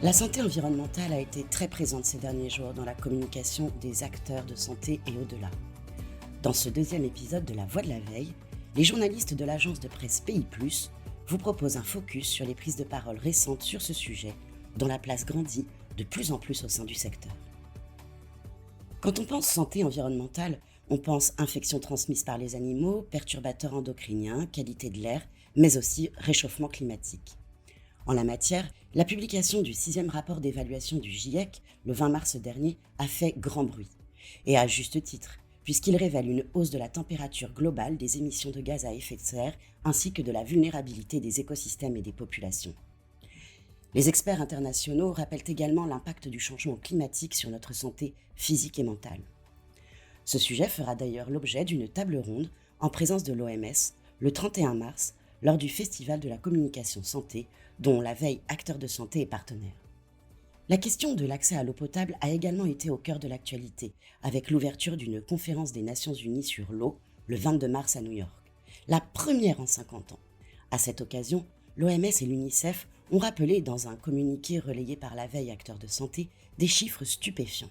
La santé environnementale a été très présente ces derniers jours dans la communication des acteurs de santé et au-delà. Dans ce deuxième épisode de La Voix de la Veille, les journalistes de l'agence de presse pays+, vous proposent un focus sur les prises de parole récentes sur ce sujet, dont la place grandit de plus en plus au sein du secteur. Quand on pense santé environnementale, on pense infections transmises par les animaux, perturbateurs endocriniens, qualité de l'air, mais aussi réchauffement climatique. En la matière, la publication du 6e rapport d'évaluation du GIEC, le 20 mars dernier, a fait grand bruit. Et à juste titre, puisqu'il révèle une hausse de la température globale des émissions de gaz à effet de serre, ainsi que de la vulnérabilité des écosystèmes et des populations. Les experts internationaux rappellent également l'impact du changement climatique sur notre santé physique et mentale. Ce sujet fera d'ailleurs l'objet d'une table ronde en présence de l'OMS le 31 mars lors du Festival de la communication santé dont la Veille acteur de santé est partenaire. La question de l'accès à l'eau potable a également été au cœur de l'actualité avec l'ouverture d'une conférence des Nations Unies sur l'eau le 22 mars à New York, la première en 50 ans. À cette occasion, l'OMS et l'UNICEF ont rappelé dans un communiqué relayé par la Veille acteur de santé des chiffres stupéfiants.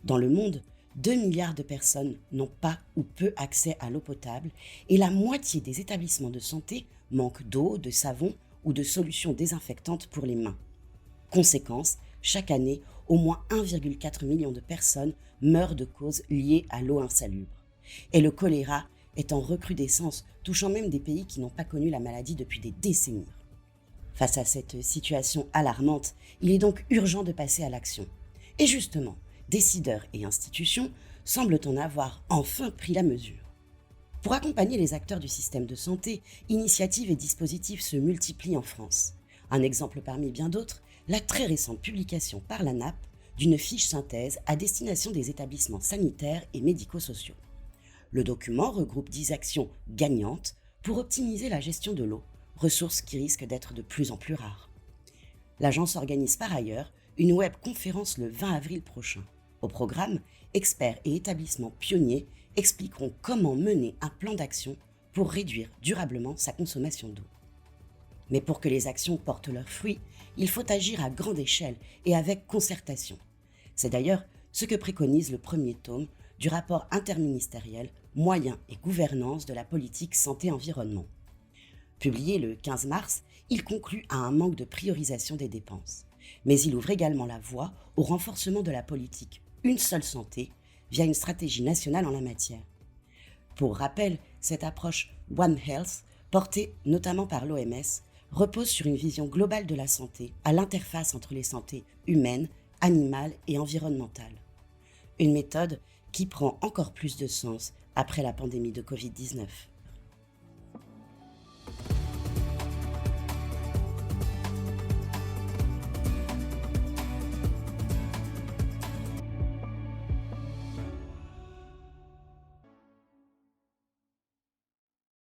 Dans le monde, 2 milliards de personnes n'ont pas ou peu accès à l'eau potable et la moitié des établissements de santé manquent d'eau, de savon ou de solutions désinfectantes pour les mains. Conséquence, chaque année, au moins 1,4 million de personnes meurent de causes liées à l'eau insalubre. Et le choléra est en recrudescence, touchant même des pays qui n'ont pas connu la maladie depuis des décennies. Face à cette situation alarmante, il est donc urgent de passer à l'action. Et justement, décideurs et institutions semblent en avoir enfin pris la mesure. Pour accompagner les acteurs du système de santé, initiatives et dispositifs se multiplient en France. Un exemple parmi bien d'autres, la très récente publication par l'ANAP d'une fiche synthèse à destination des établissements sanitaires et médico-sociaux. Le document regroupe 10 actions gagnantes pour optimiser la gestion de l'eau, ressource qui risque d'être de plus en plus rare. L'agence organise par ailleurs une web-conférence le 20 avril prochain. Au programme, experts et établissements pionniers expliqueront comment mener un plan d'action pour réduire durablement sa consommation d'eau. Mais pour que les actions portent leurs fruits, il faut agir à grande échelle et avec concertation. C'est d'ailleurs ce que préconise le premier tome du rapport interministériel Moyens et gouvernance de la politique santé-environnement. Publié le 15 mars, il conclut à un manque de priorisation des dépenses. Mais il ouvre également la voie au renforcement de la politique Une seule santé via une stratégie nationale en la matière. Pour rappel, cette approche One Health, portée notamment par l'OMS, repose sur une vision globale de la santé à l'interface entre les santé humaines, animales et environnementales. Une méthode qui prend encore plus de sens après la pandémie de Covid-19.